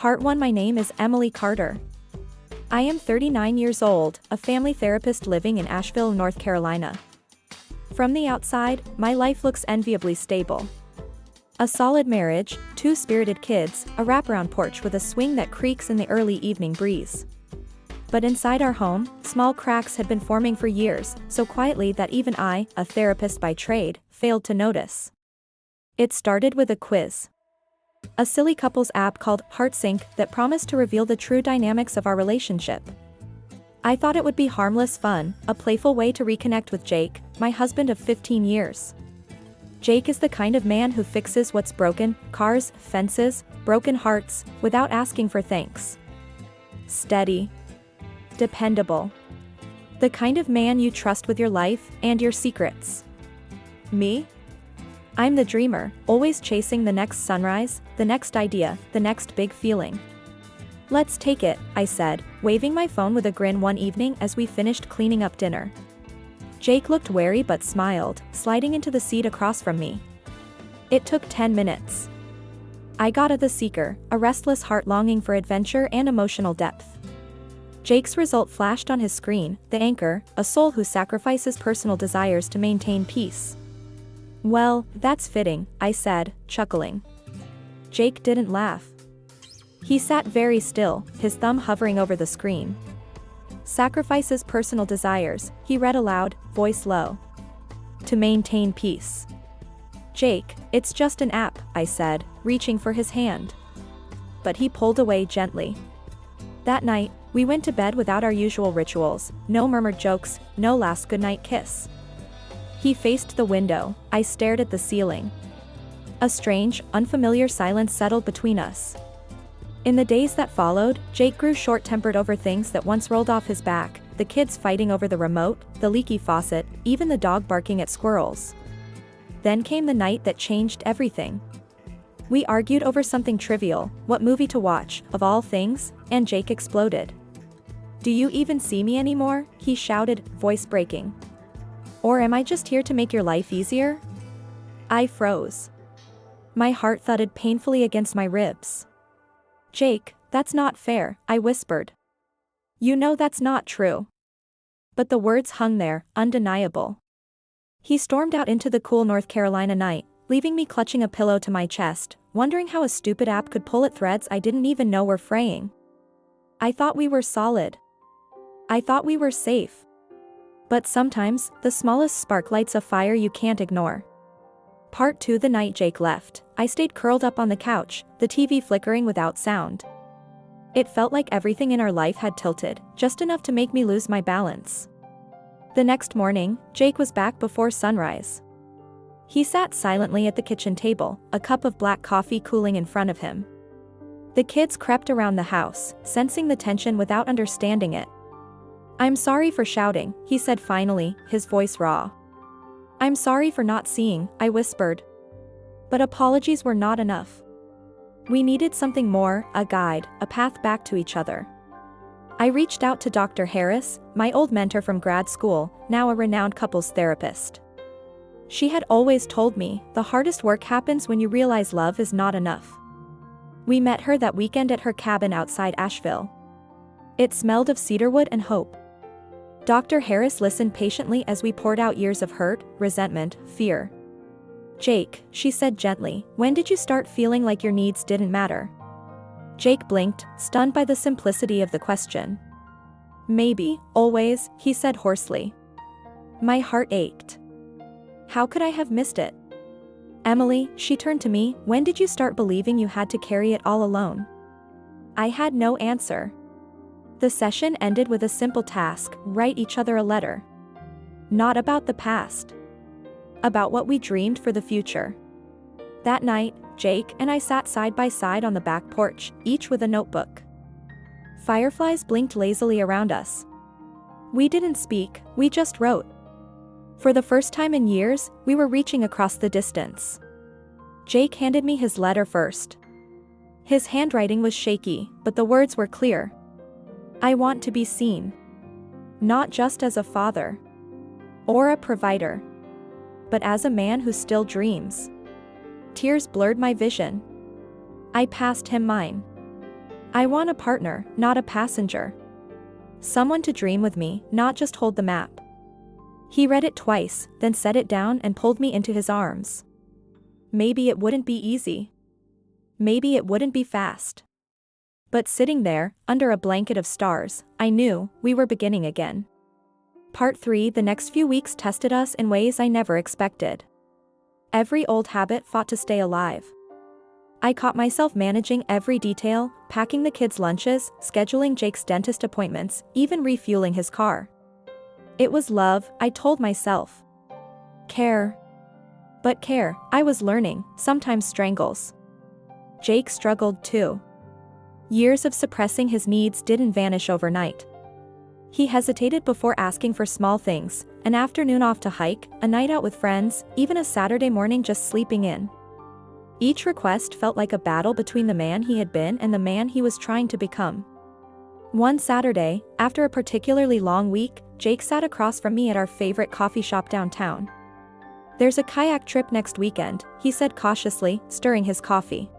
Part 1. My name is Emily Carter. I am 39 years old, a family therapist living in Asheville, North Carolina. From the outside, my life looks enviably stable. A solid marriage, 2 spirited kids, a wraparound porch with a swing that creaks in the early evening breeze. But inside our home, small cracks had been forming for years, so quietly that even I, a therapist by trade, failed to notice. It started with a quiz. A silly couples app called HeartSync that promised to reveal the true dynamics of our relationship. I thought it would be harmless fun, a playful way to reconnect with Jake, my husband of 15 years. Jake is the kind of man who fixes what's broken: cars, fences, broken hearts, without asking for thanks. Steady. Dependable. The kind of man you trust with your life and your secrets. Me? I'm the dreamer, always chasing the next sunrise, the next idea, the next big feeling. Let's take it, I said, waving my phone with a grin one evening as we finished cleaning up dinner. Jake looked wary but smiled, sliding into the seat across from me. It took 10 minutes. I got at the seeker, a restless heart longing for adventure and emotional depth. Jake's result flashed on his screen: the anchor, a soul who sacrifices personal desires to maintain peace. Well, that's fitting, I said, chuckling. Jake didn't laugh. He sat very still, his thumb hovering over the screen. Sacrifices personal desires, he read aloud, voice low. To maintain peace. Jake, it's just an app, I said, reaching for his hand. But he pulled away gently. That night, we went to bed without our usual rituals: no murmured jokes, no last goodnight kiss. He faced the window, I stared at the ceiling. A strange, unfamiliar silence settled between us. In the days that followed, Jake grew short-tempered over things that once rolled off his back: the kids fighting over the remote, the leaky faucet, even the dog barking at squirrels. Then came the night that changed everything. We argued over something trivial: what movie to watch, of all things, and Jake exploded. "Do you even see me anymore?" he shouted, voice breaking. "Or am I just here to make your life easier?" I froze. My heart thudded painfully against my ribs. "Jake, that's not fair," I whispered. "You know that's not true." But the words hung there, undeniable. He stormed out into the cool North Carolina night, leaving me clutching a pillow to my chest, wondering how a stupid app could pull at threads I didn't even know were fraying. I thought we were solid. I thought we were safe. But sometimes, the smallest spark lights a fire you can't ignore. Part 2. The night Jake left, I stayed curled up on the couch, the TV flickering without sound. It felt like everything in our life had tilted, just enough to make me lose my balance. The next morning, Jake was back before sunrise. He sat silently at the kitchen table, a cup of black coffee cooling in front of him. The kids crept around the house, sensing the tension without understanding it. "I'm sorry for shouting," he said finally, his voice raw. "I'm sorry for not seeing," I whispered. But apologies were not enough. We needed something more: a guide, a path back to each other. I reached out to Dr. Harris, my old mentor from grad school, now a renowned couples therapist. She had always told me, the hardest work happens when you realize love is not enough. We met her that weekend at her cabin outside Asheville. It smelled of cedarwood and hope. Dr. Harris listened patiently as we poured out years of hurt, resentment, fear. "Jake," she said gently, "when did you start feeling like your needs didn't matter?" Jake blinked, stunned by the simplicity of the question. "Maybe, always," he said hoarsely. My heart ached. How could I have missed it? "Emily," she turned to me, "when did you start believing you had to carry it all alone?" I had no answer. The session ended with a simple task: write each other a letter. Not about the past. About what we dreamed for the future. That night, Jake and I sat side by side on the back porch, each with a notebook. Fireflies blinked lazily around us. We didn't speak, we just wrote. For the first time in years, we were reaching across the distance. Jake handed me his letter first. His handwriting was shaky, but the words were clear. "I want to be seen. Not just as a father. Or a provider. But as a man who still dreams." Tears blurred my vision. I passed him mine. I want a partner, not a passenger. Someone to dream with me, not just hold the map. He read it twice, then set it down and pulled me into his arms. Maybe it wouldn't be easy. Maybe it wouldn't be fast. But sitting there, under a blanket of stars, I knew we were beginning again. Part 3. The next few weeks tested us in ways I never expected. Every old habit fought to stay alive. I caught myself managing every detail, packing the kids' lunches, scheduling Jake's dentist appointments, even refueling his car. It was love, I told myself. Care. But care, I was learning, sometimes strangles. Jake struggled too. Years of suppressing his needs didn't vanish overnight. He hesitated before asking for small things, an afternoon off to hike, a night out with friends, even a Saturday morning just sleeping in. Each request felt like a battle between the man he had been and the man he was trying to become. One Saturday, after a particularly long week, Jake sat across from me at our favorite coffee shop downtown. "There's a kayak trip next weekend," he said cautiously, stirring his coffee.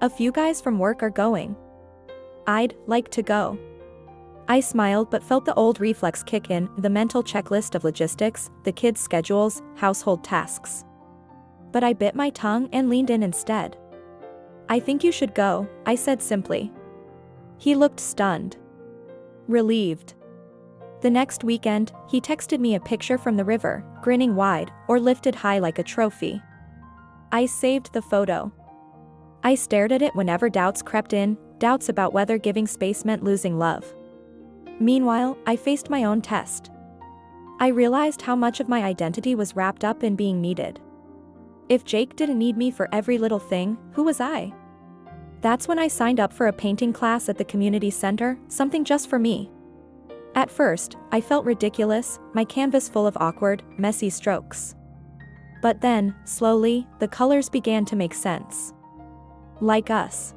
"A few guys from work are going. I'd like to go." I smiled but felt the old reflex kick in, the mental checklist of logistics, the kids' schedules, household tasks. But I bit my tongue and leaned in instead. "I think you should go," I said simply. He looked stunned. Relieved. The next weekend, he texted me a picture from the river, grinning wide, or lifted high like a trophy. I saved the photo. I stared at it whenever doubts crept in, doubts about whether giving space meant losing love. Meanwhile, I faced my own test. I realized how much of my identity was wrapped up in being needed. If Jake didn't need me for every little thing, who was I? That's when I signed up for a painting class at the community center, something just for me. At first, I felt ridiculous, my canvas full of awkward, messy strokes. But then, slowly, the colors began to make sense. Like us.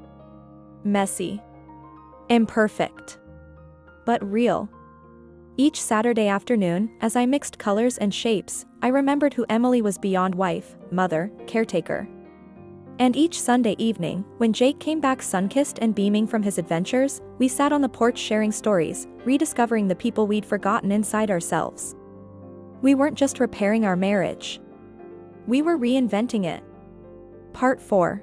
Messy. Imperfect. But real. Each Saturday afternoon, as I mixed colors and shapes, I remembered who Emily was beyond wife, mother, caretaker. And each Sunday evening, when Jake came back sun-kissed and beaming from his adventures, we sat on the porch sharing stories, rediscovering the people we'd forgotten inside ourselves. We weren't just repairing our marriage. We were reinventing it. Part 4.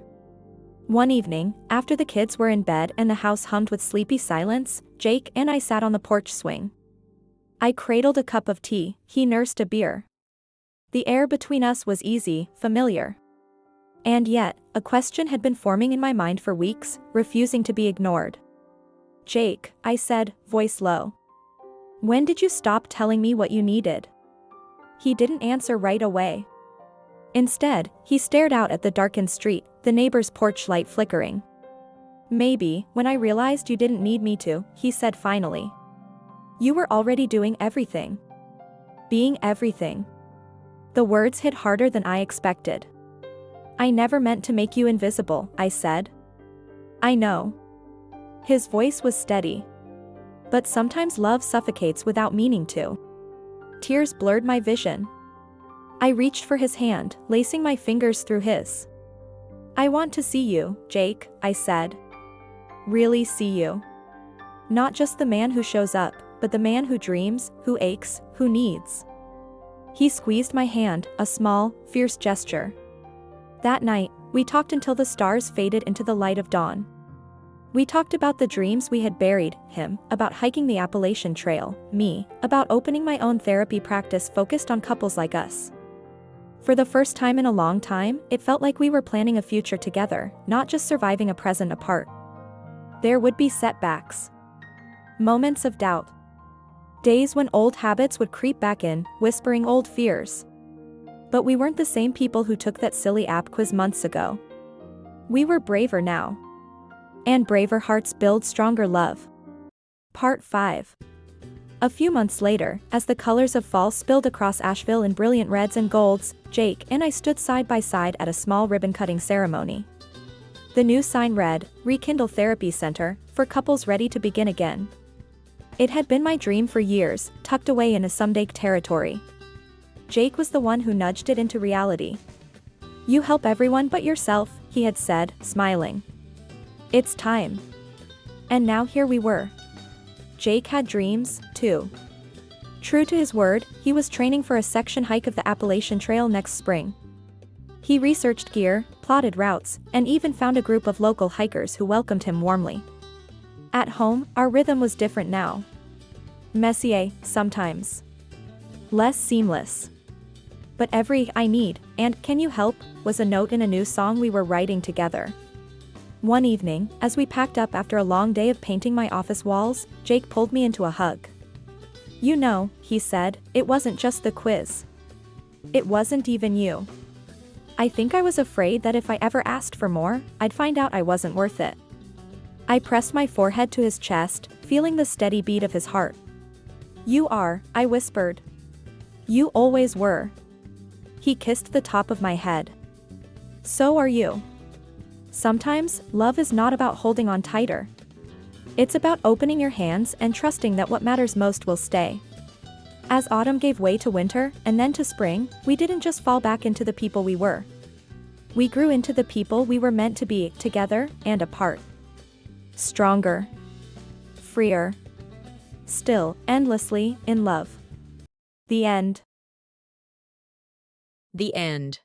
One evening, after the kids were in bed and the house hummed with sleepy silence, Jake and I sat on the porch swing. I cradled a cup of tea, he nursed a beer. The air between us was easy, familiar. And yet, a question had been forming in my mind for weeks, refusing to be ignored. "Jake," I said, voice low. "When did you stop telling me what you needed?" He didn't answer right away. Instead, he stared out at the darkened street, the neighbor's porch light flickering. "Maybe, when I realized you didn't need me to," he said finally. "You were already doing everything. Being everything." The words hit harder than I expected. "I never meant to make you invisible," I said. "I know." His voice was steady. "But sometimes love suffocates without meaning to." Tears blurred my vision. I reached for his hand, lacing my fingers through his. "I want to see you, Jake," I said. "Really see you. Not just the man who shows up, but the man who dreams, who aches, who needs." He squeezed my hand, a small, fierce gesture. That night, we talked until the stars faded into the light of dawn. We talked about the dreams we had buried, him, about hiking the Appalachian Trail, me, about opening my own therapy practice focused on couples like us. For the first time in a long time, it felt like we were planning a future together, not just surviving a present apart. There would be setbacks. Moments of doubt. Days when old habits would creep back in, whispering old fears. But we weren't the same people who took that silly app quiz months ago. We were braver now. And braver hearts build stronger love. Part 5. A few months later, as the colors of fall spilled across Asheville in brilliant reds and golds, Jake and I stood side by side at a small ribbon-cutting ceremony. The new sign read, "Rekindle Therapy Center, for couples ready to begin again." It had been my dream for years, tucked away in a someday territory. Jake was the one who nudged it into reality. "You help everyone but yourself," he had said, smiling. "It's time." And now here we were. Jake had dreams, too. True to his word, he was training for a section hike of the Appalachian Trail next spring. He researched gear, plotted routes, and even found a group of local hikers who welcomed him warmly. At home, our rhythm was different now. Messier, sometimes. Less seamless. But every "I need" and "Can you help" was a note in a new song we were writing together. One evening, as we packed up after a long day of painting my office walls, Jake pulled me into a hug. "You know," he said, "it wasn't just the quiz. It wasn't even you. I think I was afraid that if I ever asked for more, I'd find out I wasn't worth it." I pressed my forehead to his chest, feeling the steady beat of his heart. "You are," I whispered. "You always were." He kissed the top of my head. "So are you." Sometimes, love is not about holding on tighter. It's about opening your hands and trusting that what matters most will stay. As autumn gave way to winter, and then to spring, we didn't just fall back into the people we were. We grew into the people we were meant to be, together and apart. Stronger. Freer. Still, endlessly, in love. The end. The end.